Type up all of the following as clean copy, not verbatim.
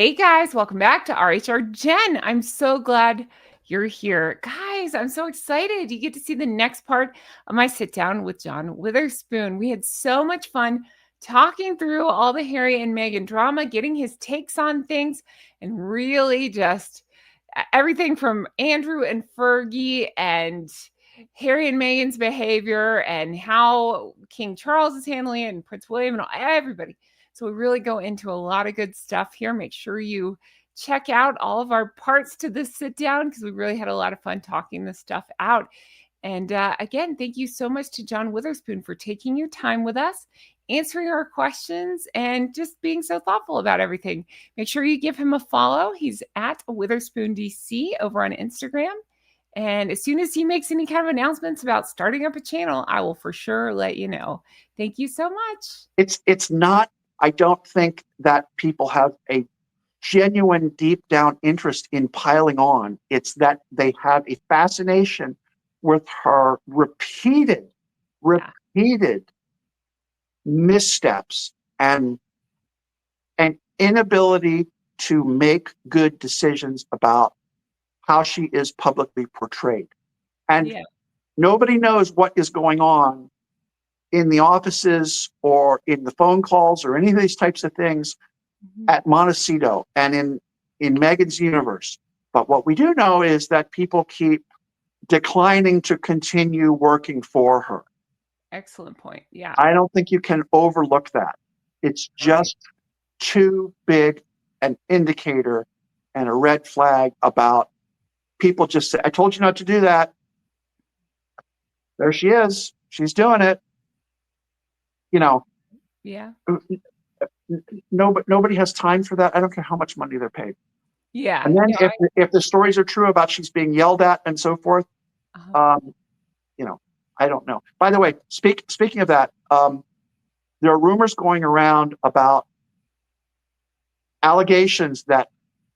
Hey guys, welcome back to RHR Jen. I'm so glad you're here. Guys, I'm so excited. You get to see the next part of my sit down with John Witherspoon. We had so much fun talking through all the Harry and Meghan drama, getting his takes on things, and really just everything from Andrew and Fergie and Harry and Meghan's behavior and how King Charles is handling it and Prince William and everybody. So we really go into a lot of good stuff here. Make sure you check out all of our parts to this sit down because we really had a lot of fun talking this stuff out. And again, thank you so much to John Witherspoon for taking your time with us, answering our questions, and just being so thoughtful about everything. Make sure you give him a follow. He's at Witherspoon DC over on Instagram. And as soon as he makes any kind of announcements about starting up a channel, I will for sure let you know. Thank you so much. It's not, I don't think that people have a genuine deep down interest in piling on. It's that they have a fascination with her repeated missteps and inability to make good decisions about how she is publicly portrayed. And nobody knows what is going on in the offices or in the phone calls or any of these types of things at Monaceto and in Meghan's universe. But what we do know is that people keep declining to continue working for her. Excellent point. Yeah. I don't think you can overlook that. It's just too big an indicator and a red flag about people just say, I told you not to do that. There she is. She's doing it. You know. Yeah. Nobody has time for that. I don't care how much money they're paid. Yeah. And then if the stories are true about she's being yelled at and so forth, you know, I don't know. By the way, speaking of that, there are rumors going around about allegations that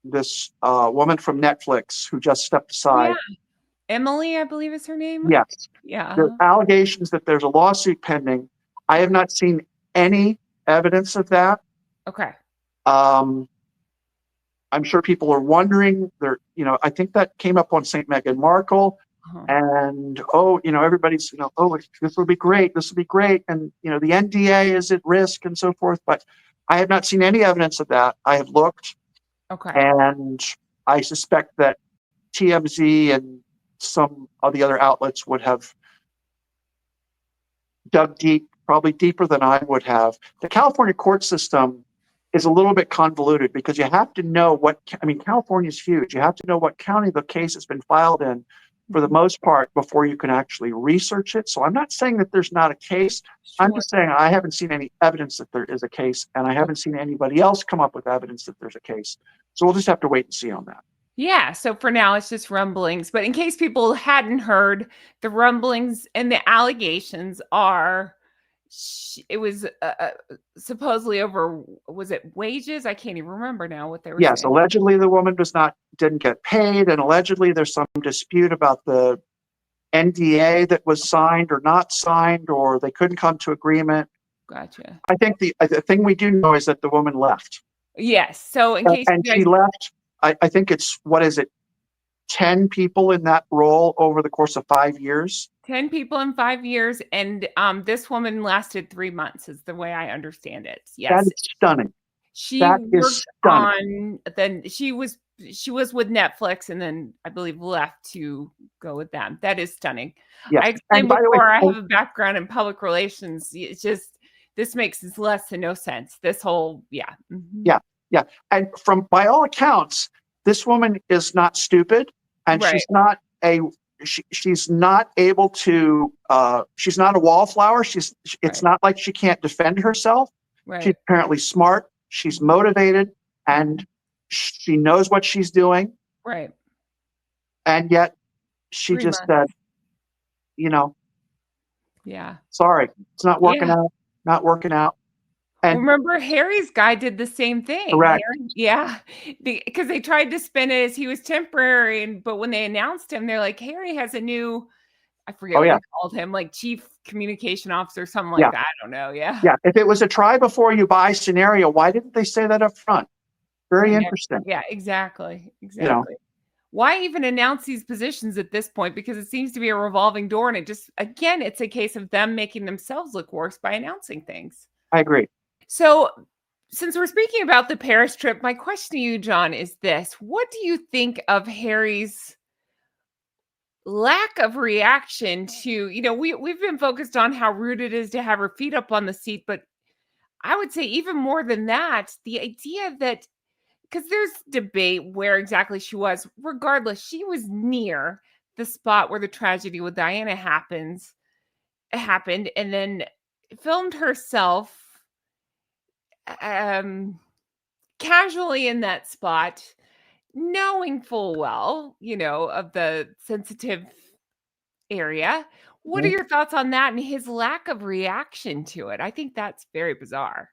this woman from Netflix who just stepped aside. Yeah. Emily, I believe is her name. Yes. Yeah. There are allegations that there's a lawsuit pending. I have not seen any evidence of that. Okay. I'm sure people are wondering. I think that came up on St. Meghan Markle, and everybody's this will be great. This will be great, and the NDA is at risk and so forth. But I have not seen any evidence of that. I have looked, and I suspect that TMZ and some of the other outlets would have dug deep, probably deeper than I would have. The California court system is a little bit convoluted because you have to know California is huge. You have to know what county the case has been filed in for the most part before you can actually research it. So I'm not saying that there's not a case. Sure. I'm just saying I haven't seen any evidence that there is a case, and I haven't seen anybody else come up with evidence that there's a case. So we'll just have to wait and see on that. Yeah. So for now, it's just rumblings. But in case people hadn't heard, the rumblings and the allegations are it was supposedly over, was it wages? I can't even remember now what they were saying. Yes, allegedly the woman didn't get paid, and allegedly there's some dispute about the NDA that was signed or not signed, or they couldn't come to agreement. Gotcha. I think the thing we do know is that the woman left. Yes. So in case she left, I think it's 10 people in that role over the course of 5 years. 10 people in 5 years, and this woman lasted 3 months, is the way I understand it. Yes, that is stunning. She was with Netflix, and then I believe left to go with them. That is stunning. Yes. I explained before, I have a background in public relations. It's just this makes less than no sense. This whole yeah, and by all accounts, this woman is not stupid, and she's not she's not able to. She's not a wallflower. It's not like she can't defend herself. Right. She's apparently smart. She's motivated, and she knows what she's doing. Right. And yet, she just said, yeah, sorry, it's not working out. Not working out. And remember, Harry's guy did the same thing. Correct. Because they tried to spin it as he was temporary, but when they announced him, they're like, Harry has a new, I forget what they called him, like chief communication officer, something like that. I don't know. Yeah. Yeah. If it was a try before you buy scenario, why didn't they say that up front? very interesting. Yeah, exactly. You know, Exactly. Why even announce these positions at this point? Because it seems to be a revolving door, and it just, again, it's a case of them making themselves look worse by announcing things. I agree. So, since we're speaking about the Paris trip, my question to you, John, is this: what do you think of Harry's lack of reaction to, we've been focused on how rude it is to have her feet up on the seat, but I would say even more than that, the idea that, because there's debate where exactly she was. Regardless, she was near the spot where the tragedy with Diana happened, and then filmed herself um casually in that spot, knowing full well, of the sensitive area. What are Mhm. your thoughts on that and his lack of reaction to it? I think that's very bizarre.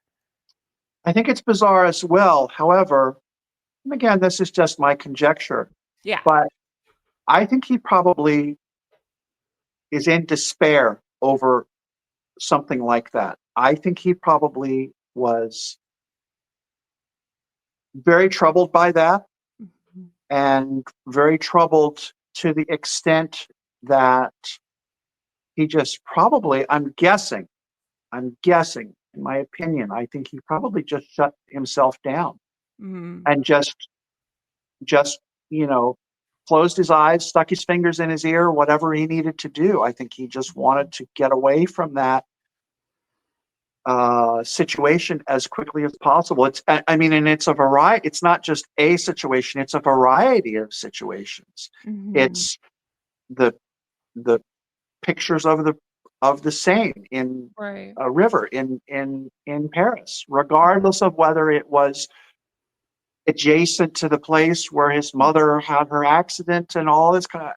I think it's bizarre as well. However, and again, this is just my conjecture, Yeah. but I think he probably is in despair over something like that. I think he probably was very troubled by that, Mhm. and very troubled to the extent that he just probably, I'm guessing, in my opinion, I think he probably just shut himself down Mhm. and just, you know, closed his eyes, stuck his fingers in his ear, whatever he needed to do. I think he just wanted to get away from that situation as quickly as possible. I mean, and it's a variety. It's not just a situation. It's a variety of situations. Mhm. It's the the pictures of the Seine in Right. a river in Paris, regardless of whether it was adjacent to the place where his mother had her accident and all this kind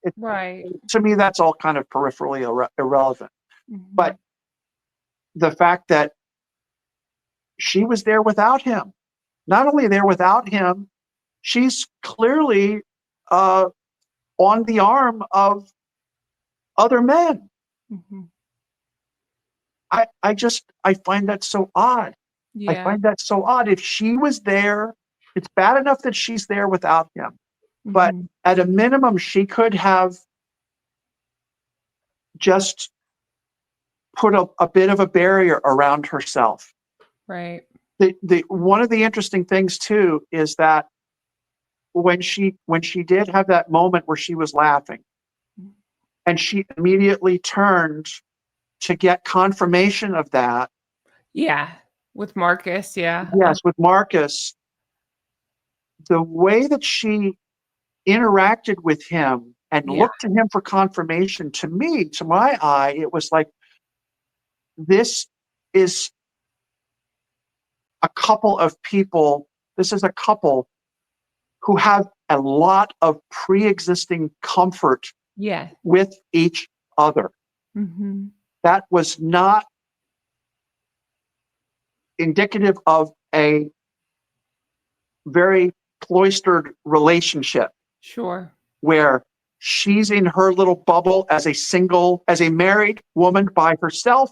of. Right. To me, that's all kind of peripherally irrelevant. But Mhm. the fact that she was there without him, not only there without him, she's clearly uh, on the arm of other men. Mhm. I find that so odd. I Yeah. find that so odd. If she was there, it's bad enough that she's there without him. But Mhm. at a minimum, she could have just put a bit of a barrier around herself. Right. The one of the interesting things too is that when she did have that moment where she was laughing and she immediately turned to get confirmation of that, Yeah. With Marcus, yeah. yes, with Marcus, the way that she interacted with him and Yeah. looked to him for confirmation, to me, to my eye, it was like, this is a couple of people, this is a couple who have a lot of pre-existing comfort Yeah. with each other. Mhm. That was not indicative of a very cloistered relationship Sure. where she's in her little bubble as a married woman by herself,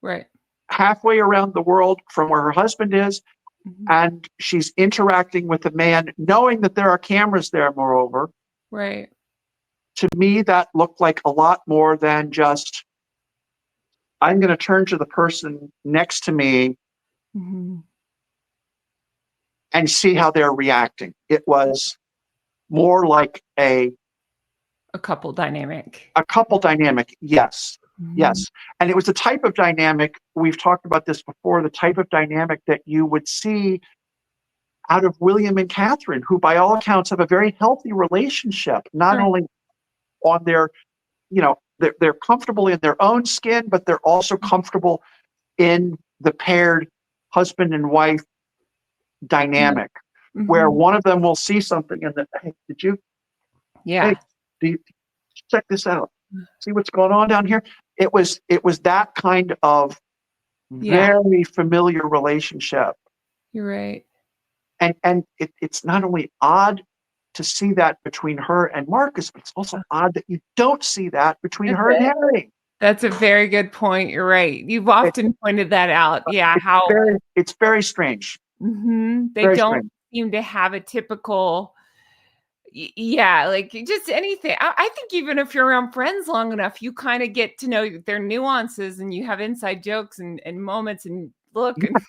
Right. halfway around the world from where her husband is, Mhm. and she's interacting with the man, knowing that there are cameras there, moreover. Right. To me, that looked like a lot more than just, I'm going to turn to the person next to me Mhm. and see how they're reacting. It was more like A couple dynamic. a couple dynamic. Yes. Mhm. Yes. And it was the type of dynamic, we've talked about this before, the type of dynamic that you would see out of William and Catherine, who by all accounts have a very healthy relationship, not Right. only on their, they're comfortable in their own skin, but they're also comfortable in the paired husband and wife Right. dynamic, where Mhm. one of them will see something and then, hey, hey, Yeah. do you check this out? See what's going on down here? It was that kind of Yeah. very familiar relationship. You're right. And it's not only odd to see that between her and Marcus, but it's also odd that you don't see that between That's her and it. Harry. That's a very good point. You're right. You've It, often pointed that out. Yeah, it's how very strange. mhm, they Very don't strange. seem to have a typical, yeah, like just anything. I think even if you're around friends long enough, you kind of get to know their nuances and you have inside jokes and moments and look and, and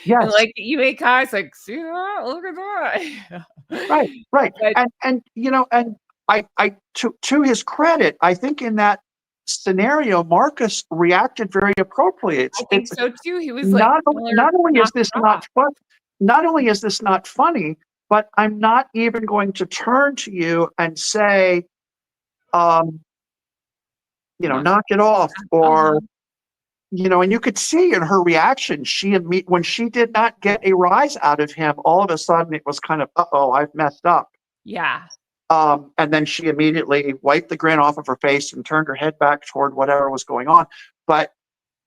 Yes. like you make eyes like, see that? Look at that. Right, right. But And and I to his credit, I think in that scenario, Marcus reacted very appropriately. I think It's so too. He was like, tell her not to only is knock this it off. not fun, not only is this not funny, but I'm not even going to turn to you and say, um, Knock knock it off, it off. or and you could see in her reaction, when she did not get a rise out of him, all of a sudden it was kind of, uh-oh, I've messed up. Yeah. And then she immediately wiped the grin off of her face and turned her head back toward whatever was going on. But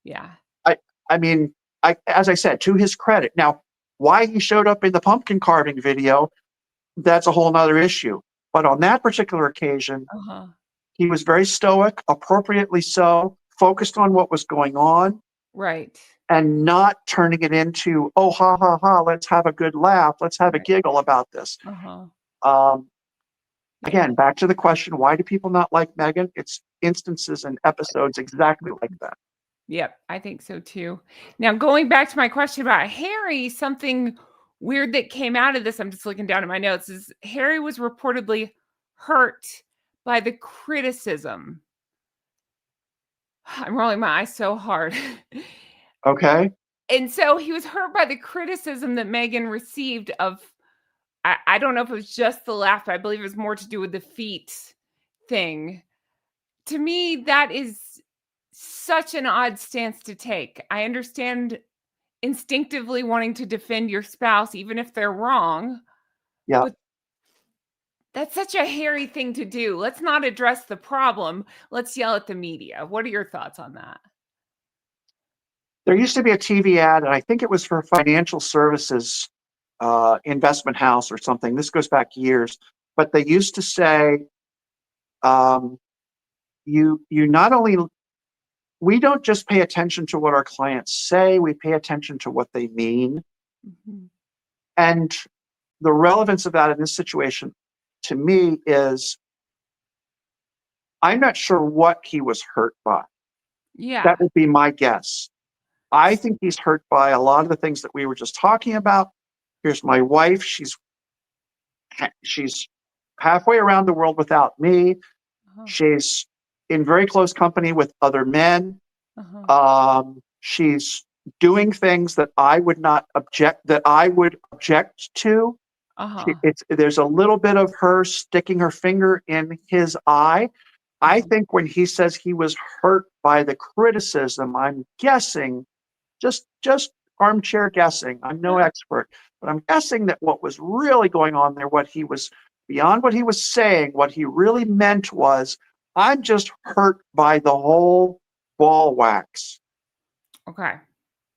Yeah. I, I mean, as I said, to his credit, now why he showed up in the pumpkin carving video, that's a whole nother issue. But on that particular occasion, Uh-huh. he was very stoic, appropriately so, focused on what was going on, Right. and not turning it into, oh, ha ha ha, let's have a good laugh, let's have a Right. giggle about this. Uh-huh. Um, Yeah. Again, back to the question, why do people not like Meghan? It's instances and episodes exactly like that. Yep, I think so too. Now, going back to my question about Harry, something weird that came out of this, I'm just looking down at my notes, is Harry was reportedly hurt by the criticism. I'm rolling my eyes so hard. Okay? And so he was hurt by the criticism that Meghan received of, I don't know if it was just the laugh, but I believe it was more to do with the feet thing. To me, that is such an odd stance to take. I understand instinctively wanting to defend your spouse, even if they're wrong, Yeah. but that's such a hairy thing to do. Let's not address the problem. Let's yell at the media. What are your thoughts on that? There used to be a TV ad, and I think it was for a financial services investment house or something. This goes back years, but they used to say, um, you not only we don't just pay attention to what our clients say, we pay attention to what they mean. Mhm. And the relevance of that in this situation to me is I'm not sure what he was hurt by. Yeah. That would be my guess. I think he's hurt by a lot of the things that we were just talking about. Here's my wife. She's halfway around the world without me. Uh-huh. She's in very close company with other men. Uh-huh. She's doing things that I would not object that I would object to. Uh-huh. There's a little bit of her sticking her finger in his eye. I Uh-huh. think when he says he was hurt by the criticism, I'm guessing, just armchair guessing. I'm no expert, but I'm guessing that what was really going on there, what he was beyond what he was saying, what he really meant was, I'm just hurt by the whole ball wax. Okay.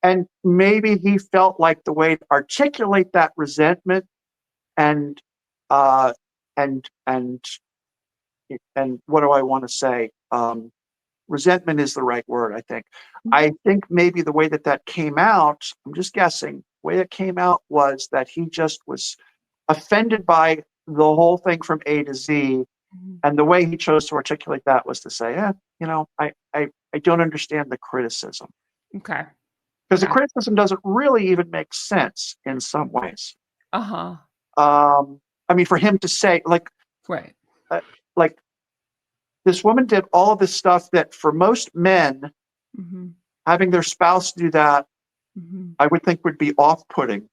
And maybe he felt like the way to articulate that resentment and uh and and and what do I want to say? Resentment is the right word, I think. I think maybe the way that that came out, I'm just guessing, the way it came out was that he just was offended by the whole thing from A to Z. Mhm. And the way he chose to articulate that was to say, I don't understand the criticism. Okay. Because the Got criticism doesn't really even make sense in some ways. Uh-huh. I mean, for him to say, Right. uh, like this woman did all of this stuff that for most men, Mhm. having their spouse do that, Mhm. I would think would be off-putting.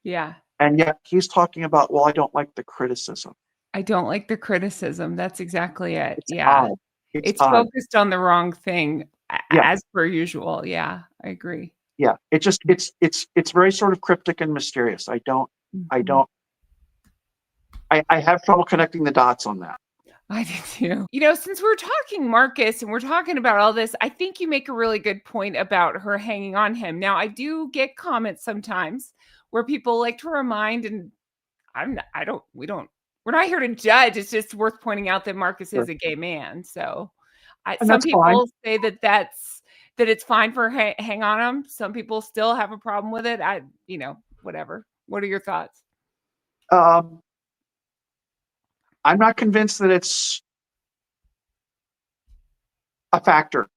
Yeah. And yet he's talking about, well, I don't like the criticism. I don't like the criticism. That's exactly it. It's Yeah. odd. It's It's odd. focused on the wrong thing Yeah, as per usual. Yeah, I agree. yeah. It's very sort of cryptic and mysterious. I Mhm. don't I have trouble connecting the dots on that. I do too. Since we're talking Marcus and we're talking about all this, I think you make a really good point about her hanging on him. Now, I do get comments sometimes where people like to remind, and we're not here to judge. It's just worth pointing out that Marcus Sure. is a gay man. So, And some that's fine. people say that it's fine for hang on him. Some people still have a problem with it. Whatever. What are your thoughts? Um, I'm not convinced that it's a factor.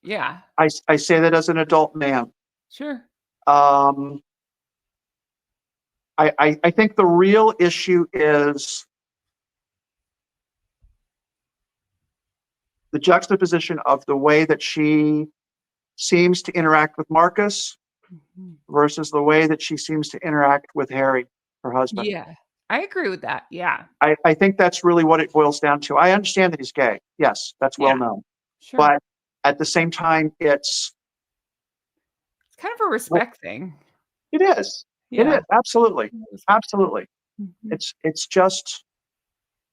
Yeah, I say that as an adult man. sure. Um, I think the real issue is the juxtaposition of the way that she seems to interact with Marcus Mhm. versus the way that she seems to interact with Harry, her husband. Yeah, I agree with that. Yeah, I think that's really what it boils down to. I understand that he's gay. Yes, that's well yeah, known. sure. But at the same time, It's kind of a respect thing. it is. It is. Yeah. Absolutely. Respect. Absolutely. Mhm. It's just,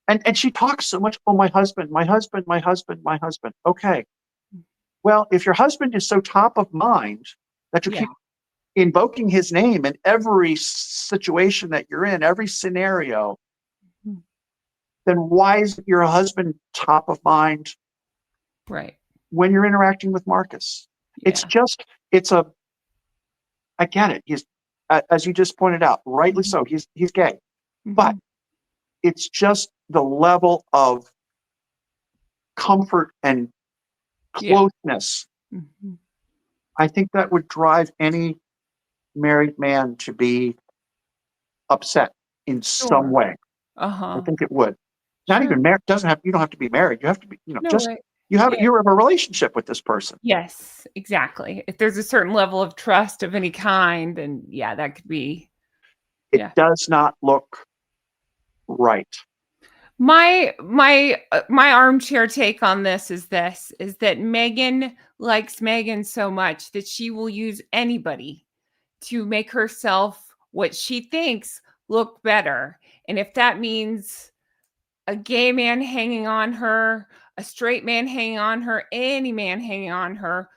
and she talks so much, oh, my husband, my husband, my husband, my husband. Okay. Well, if your husband is so top of mind that you Yeah. keep invoking his name in every situation that you're in, every scenario, Mhm. then why is your husband top of mind Right. when you're interacting with Marcus? It's Yeah. just, it's a, I get it. He's, as you just pointed out, rightly Mhm. so, he's gay. But Mhm. it's just the level of comfort and Yeah. closeness. Mhm. I think that would drive any married man to be upset in some Sure. way. I Uh-huh. think it would. Not Sure. even married, doesn't have, you don't have to be married. You have to be, No, just, right. Yeah. you have a relationship with this person. Yes, exactly. If there's a certain level of trust of any kind, then yeah, that could be It yeah. does not look right. My armchair take on this is that Megan likes Megan so much that she will use anybody to make herself what she thinks look better. And if that means a gay man hanging on her, a straight man hanging on her, any man hanging on her,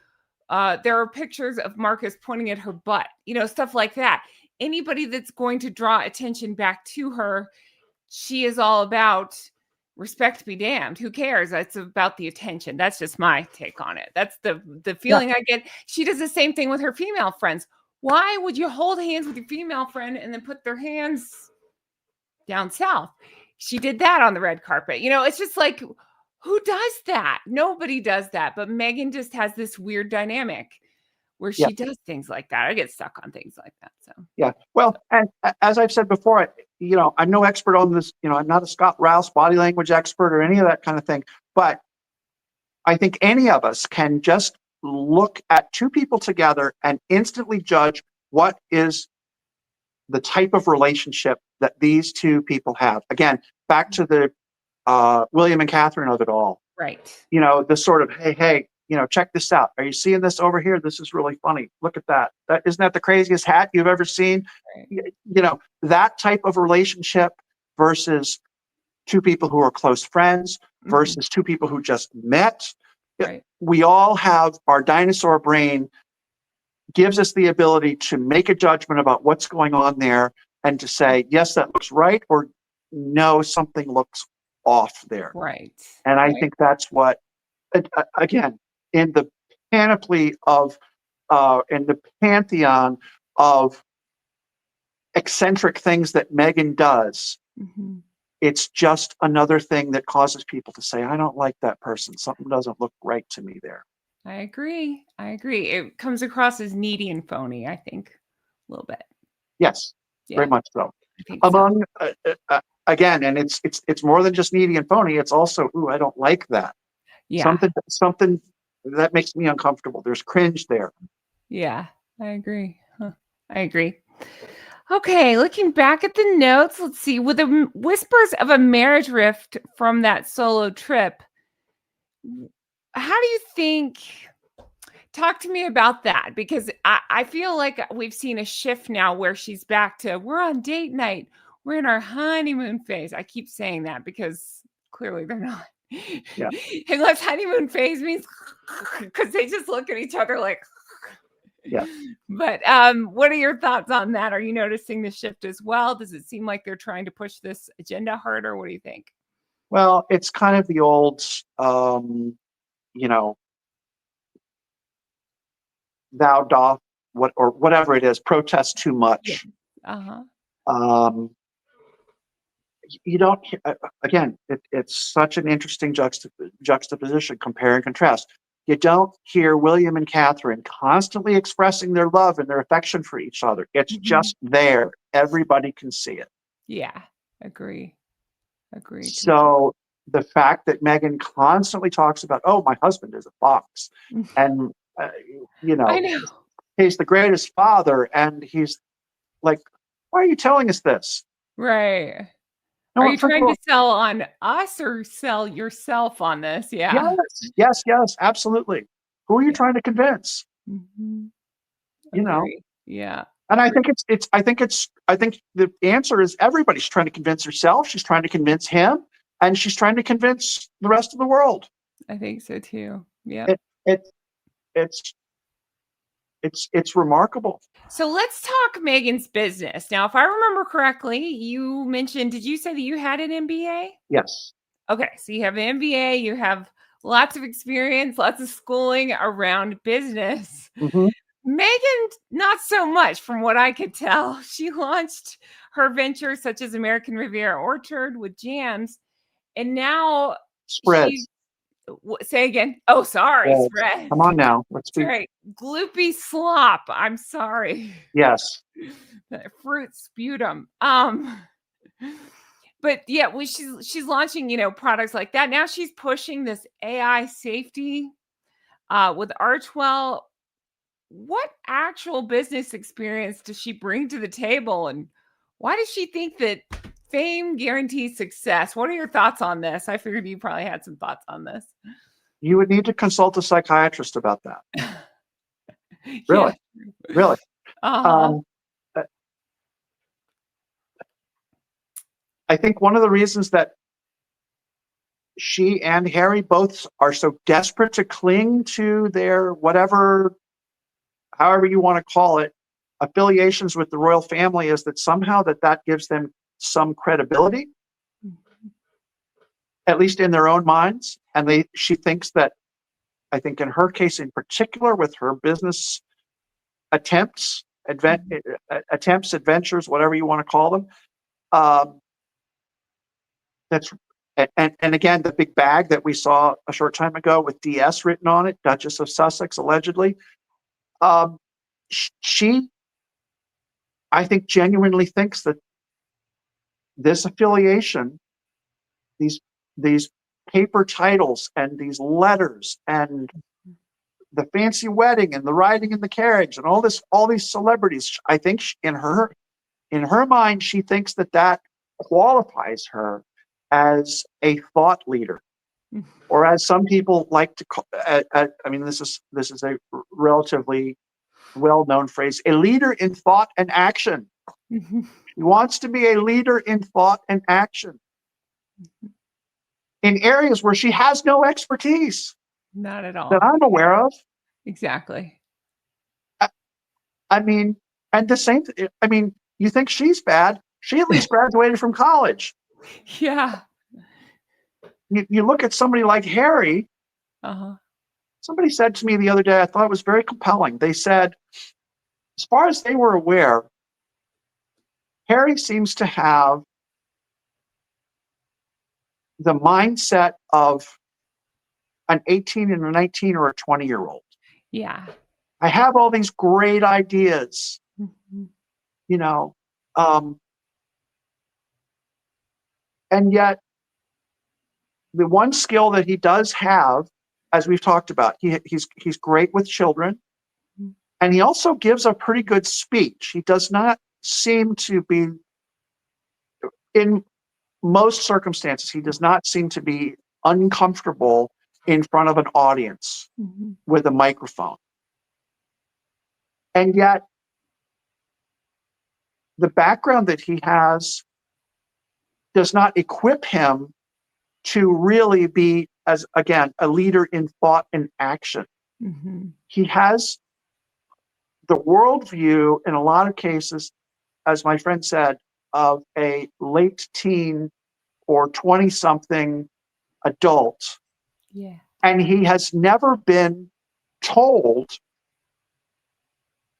there are pictures of Marcus pointing at her butt, stuff like that. Anybody that's going to draw attention back to her, she is all about respect be damned. Who cares? It's about the attention. That's just my take on it. That's the Yeah, feeling I get. She does the same thing with her female friends. Why would you hold hands with your female friend and then put their hands down south? She did that on the red carpet. It's just like, who does that? Nobody does that. But Megan just has this weird dynamic where yeah, she does things like that. I get stuck on things like that. yeah. So Well, and as I've said before, I'm no expert on this. I'm not a Scott Rouse body language expert or any of that kind of thing. But I think any of us can just look at two people together and instantly judge what is the type of relationship that these two people have. Again, back to the William and Catherine of it all. right. The sort of, hey, check this out. Are you seeing this over here? This is really funny. Look at that. Isn't that the craziest hat you've ever seen? Right. That type of relationship versus two people who are close friends Mhm. versus two people who just met. Right. We all have our dinosaur brain gives us the ability to make a judgment about what's going on there and to say, yes, that looks right, or no, something looks off there. Right. And I Right. think that's what, again, in the panoply of, in the pantheon of eccentric things that Megan does, Mhm. it's just another thing that causes people to say, I don't like that person. Something doesn't look right to me there. I agree. I agree. It comes across as needy and phony, I think, a little bit. Yes, very Yeah, much so. I think so. Among, again, and it's more than just needy and phony. It's also, ooh, I don't like that. Yeah. Something that makes me uncomfortable. There's cringe there. Yeah, I agree. Huh. I agree. Okay, looking back at the notes, let's see. With the whispers of a marriage rift from that solo trip, how do you think? Talk to me about that because I feel like we've seen a shift now where she's back to we're on date night. We're in our honeymoon phase. I keep saying that because clearly they're not. Yeah. Unless honeymoon phase means because they just look at each other like. Yeah. But what are your thoughts on that? Are you noticing the shift as well? Does it seem like they're trying to push this agenda harder? What do you think? Well, it's kind of the old, you know, thou doth what or whatever it is, protest too Yeah. much. Uh-huh. Um, you don't, again, it's such an interesting juxtaposition, compare and contrast. You don't hear William and Catherine constantly expressing their love and their affection for each other. It's just there. Everybody can see it. Yeah, agree. So the fact that Meghan constantly talks about, oh, my husband is a fox, and I know. he's the greatest father, and he's like, why are you telling us this? Right. No, Are you first of trying all, to sell on us or sell yourself on this? Yeah. yes, absolutely. Who are you Yeah. trying to convince? Mhm. You know, Agree. Yeah. and I Agree. think I think the answer is everybody's trying to convince herself. She's trying to convince him, and she's trying to convince the rest of the world. I think so too. Yep. It, it, it's it's remarkable. So let's talk Megan's business. Now, if I remember correctly, you mentioned, did you say that you had an MBA? Yes. Okay. So you have an MBA, you have lots of experience, lots of schooling around business. Mm-hmm. Megan, not so much from what I could tell. She launched her ventures such as American Riviera Orchard with jams. And now she's, Spreads. say again. Oh, sorry, Spreads. spread. Come on now. Let's That's be. right. Gloopy slop. I'm sorry. Yes. Fruit sputum. But yeah, when she's launching, products like that. Now she's pushing this AI safety with Archwell. What actual business experience does she bring to the table, and why does she think that fame guarantees success? What are your thoughts on this? I figured you probably had some thoughts on this. You would need to consult a psychiatrist about that. Yeah. Really, really. Uh-huh. Um, I think one of the reasons that she and Harry both are so desperate to cling to their whatever, however you want to call it, affiliations with the royal family is that somehow that gives them some credibility, at least in their own minds. And she thinks that, I think in her case in particular, with her business attempts, adventures, whatever you want to call them, um, that's and again, the big bag that we saw a short time ago with DS written on it, Duchess of Sussex, allegedly. Um, she, I think, genuinely thinks that this affiliation, these these paper titles and these letters and the fancy wedding and the riding in the carriage and all these celebrities, I think in her mind, she thinks that qualifies her as a thought leader, or as some people like to call. I mean, this is a relatively well-known phrase: a leader in thought and action. She wants to be a leader in thought and action in areas where she has no expertise Not at that all. I'm aware of. Exactly. I mean, and the same. I mean, you think she's bad? She at least graduated from college. Yeah. You look at somebody like Harry. Uh-huh. Somebody said to me the other day, I thought it was very compelling. They said, as far as they were aware, Harry seems to have the mindset of an 18 and a 19 or a 20-year-old. Yeah. I have all these great ideas, Mhm. you know, um, and yet the one skill that he does have, as we've talked about, he's great with children, and he also gives a pretty good speech. He does not seem to be, in most circumstances, he does not seem to be uncomfortable in front of an audience Mhm. with a microphone. And yet, the background that he has does not equip him to really be, as again, a leader in thought and action. Mhm. He has the worldview, in a lot of cases, as my friend said, of a late teen or 20 something adult. Yeah. And he has never been told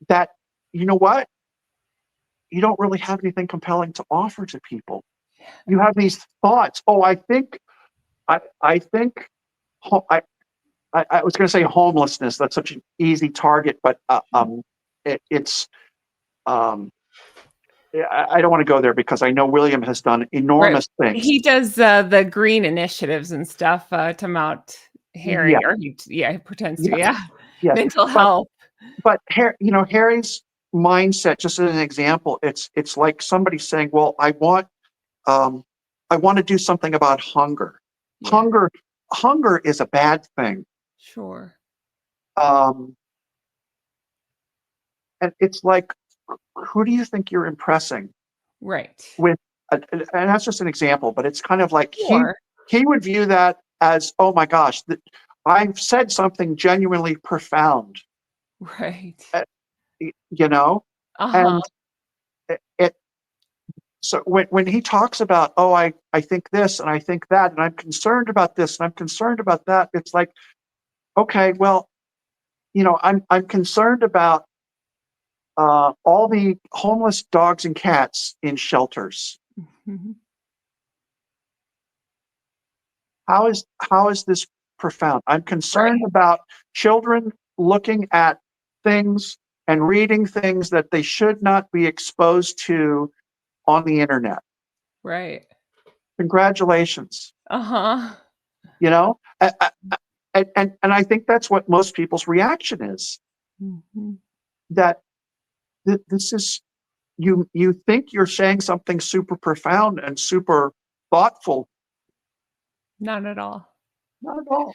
that, you know what, you don't really have anything compelling to offer to people. You have these thoughts. Oh, I think, I was going to say homelessness. That's such an easy target, but it's, um, I don't want to go there because I know William has done Right. enormous things. He does the green initiatives and stuff to mount Yeah, Harry, or he pretends to, yes, yeah. yes. Mental But health. Harry's mindset, just as an example, it's like somebody saying, "Well, um, I want to do something about hunger. Yeah, Hunger, hunger is a bad thing." sure. Um, and it's like, who do you think you're impressing Right. with? And that's just an example, but it's kind of like Sure. he would view that as, oh my gosh, I've said something genuinely profound, Right. uh, you know, Uh-huh. and it. So when he talks about, oh, I think this and I think that, and I'm concerned about this and I'm concerned about that, it's like, okay, well, I'm concerned about all the homeless dogs and cats in shelters. Mhm. How is this profound? I'm concerned Right. about children looking at things and reading things that they should not be exposed to on the internet. Right. Congratulations. Uh-huh. You know, and I think that's what most people's reaction is. Mhm. That this is, you think you're saying something super profound and super thoughtful. Not at all. Not at all.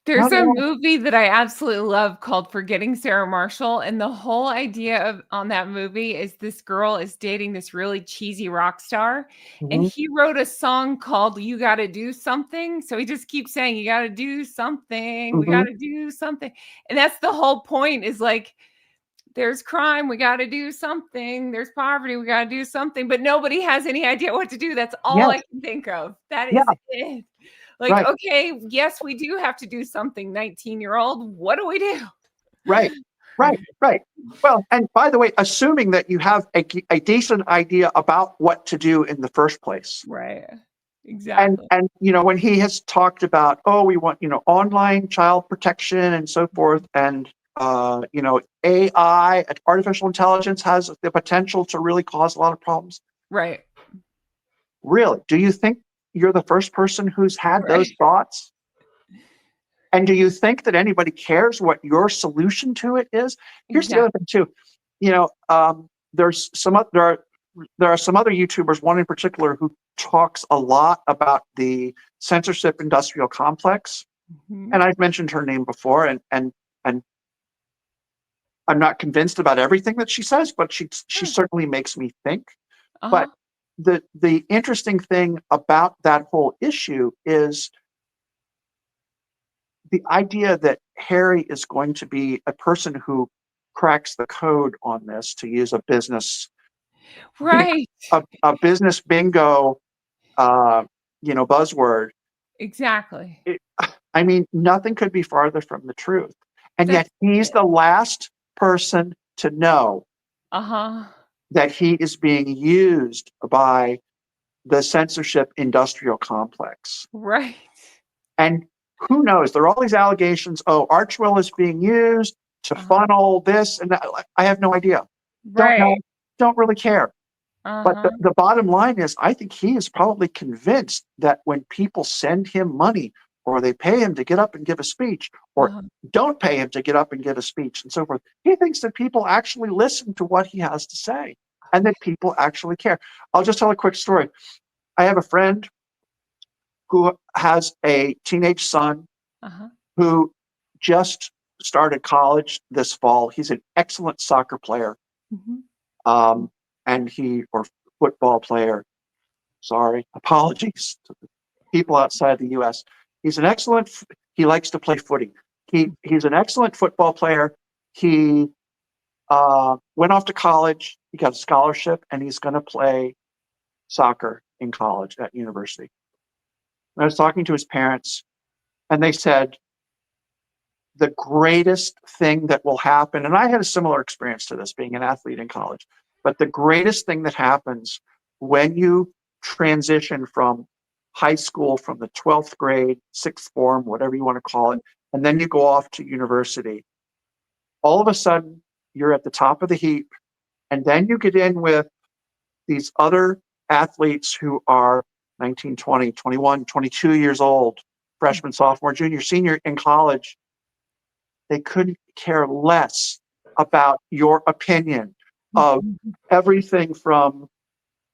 There's Not at a all. movie that I absolutely love called Forgetting Sarah Marshall, and the whole idea of on that movie is this girl is dating this really cheesy rock star, and Mhm. he wrote a song called "You Gotta Do Something." So he just keeps saying, "You gotta do something, we Mhm. gotta do something," and that's the whole point. Is like there's crime, we gotta do something. There's poverty, we gotta do something, but nobody has any idea what to do. That's all I Yes. can think of. That Yeah. is it. Like, Right. okay, yes, we do have to do something, 19-year-old. What do we do? Right. Right. Right. Well, and by the way, assuming that you have a decent idea about what to do in the first place. Right. And Exactly. and when he has talked about, oh, we want, online child protection and so forth, and AI, artificial intelligence, has the potential to really cause a lot of problems. Right. Really? Do you think you're the first person who's had those Right. thoughts? And do you think that anybody cares what your solution to it is? Here's the other Exactly. thing too. There's there are some other YouTubers, one in particular, who talks a lot about the censorship industrial complex. Mhm. And I've mentioned her name before, and I'm not convinced about everything that she says, but she Sure. certainly makes me think. But Uh-huh. the interesting thing about that whole issue is the idea that Harry is going to be a person who cracks the code on this, to use a business Right. a business bingo, uh, buzzword. Exactly. It, I mean, nothing could be farther from the truth, and yet That's he's it. the last person to know Uh-huh. that he is being used by the censorship industrial complex. Right. And who knows? There are all these allegations. Oh, Archwell is being used to Uh-huh. funnel this and that. Like, I have no idea. Don't know. Right. Don't really care. But Uh-huh. the bottom line is, I think he is probably convinced that when people send him money, or they pay him to get up and give a speech, or Uh-huh. don't pay him to get up and give a speech, and so forth, he thinks that people actually listen to what he has to say and that people actually care. I'll just tell a quick story. I have a friend who has a teenage son Uh-huh. who just started college this fall. He's an excellent soccer player, Mhm. um, or football player. Sorry, apologies to the people outside the U.S. He's an excellent. He likes to play footy. He's an excellent football player. He went off to college. He got a scholarship, and he's going to play soccer in college at university. And I was talking to his parents, and they said, the greatest thing that will happen, and I had a similar experience to this, being an athlete in college, but the greatest thing that happens when you transition from high school, from the 12th grade, sixth form, whatever you want to call it, and then you go off to university. All of a sudden, you're at the top of the heap, and then you get in with these other athletes who are 19, 20, 21, 22 years old, freshman, sophomore, junior, senior in college. They couldn't care less about your opinion of everything from,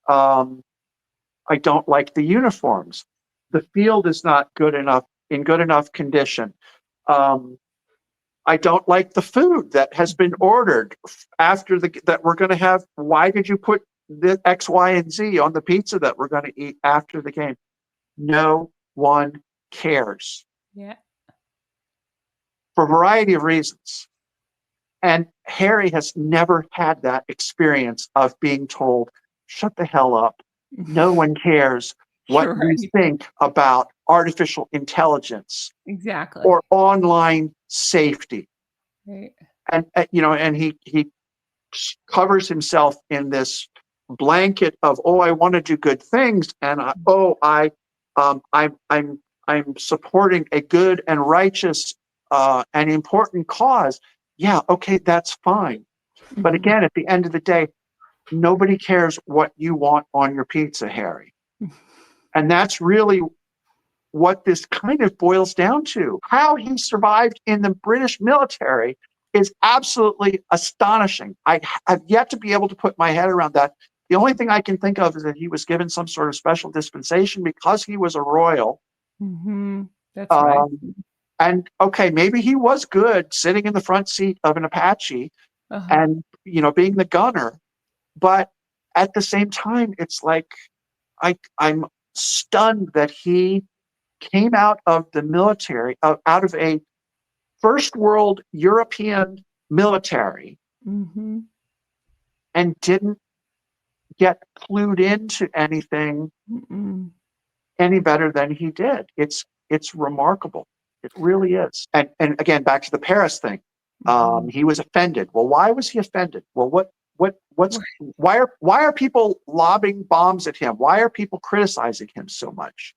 I don't like the uniforms. The field is not good enough, in good enough condition. I don't like the food that has been ordered after that we're going to have. Why did you put the X, Y, and Z on the pizza that we're going to eat after the game? No one cares. Yeah. For a variety of reasons. And Harry has never had that experience of being told, shut the hell up. No one cares what you think about artificial intelligence. Exactly. Or online safety. Right. And and he covers himself in this blanket of, oh, I want to do good things, and I'm supporting a good and righteous and important cause. Yeah, okay, that's fine. But again, at the end of the day, nobody cares what you want on your pizza, Harry. And that's really what this kind of boils down to. How he survived in the British military is absolutely astonishing. I have yet to be able to put my head around that. The only thing I can think of is that he was given some sort of special dispensation because he was a royal. That's right. And okay, maybe he was good sitting in the front seat of an Apache and, being the gunner. But at the same time, it's like I'm stunned that he came out of the military, out of a first world European military, and didn't get clued into anything any better than he did. It's remarkable. It really is. And again, back to the Paris thing. He was offended. Well, why was he offended? Well, why are people lobbing bombs at him? Why are people criticizing him so much?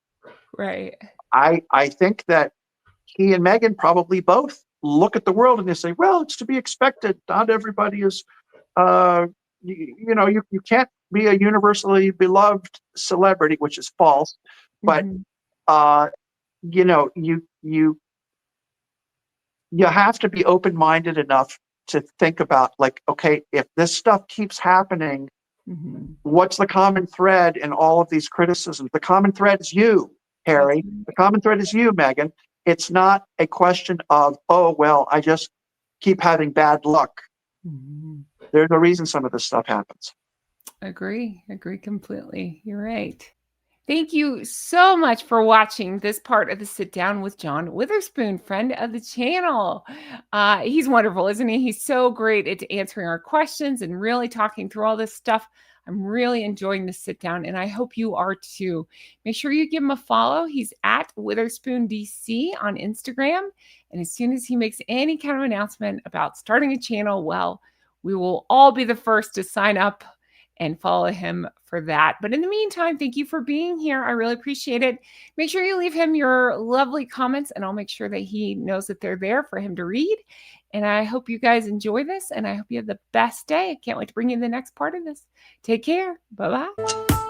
Right. I think that he and Meghan probably both look at the world and they say, well, it's to be expected. Not everybody is, you can't be a universally beloved celebrity, which is false. But, you have to be open-minded enough to think about, like, okay, if this stuff keeps happening, what's the common thread in all of these criticisms? The common thread is you, Harry. The common thread is you, Meghan. It's not a question of, oh, well, I just keep having bad luck. There's a reason some of this stuff happens. Agree completely. You're right. Thank you so much for watching this part of the Sit Down with John Witherspoon, friend of the channel. He's wonderful, isn't he? He's so great at answering our questions and really talking through all this stuff. I'm really enjoying this sit down, and I hope you are too. Make sure you give him a follow. He's at Witherspoon DC on Instagram. And as soon as he makes any kind of announcement about starting a channel, well, we will all be the first to sign up and follow him for that. But in the meantime, thank you for being here. I really appreciate it. Make sure you leave him your lovely comments, and I'll make sure that he knows that they're there for him to read. And I hope you guys enjoy this, and I hope you have the best day. I can't wait to bring you the next part of this. Take care. Bye-bye.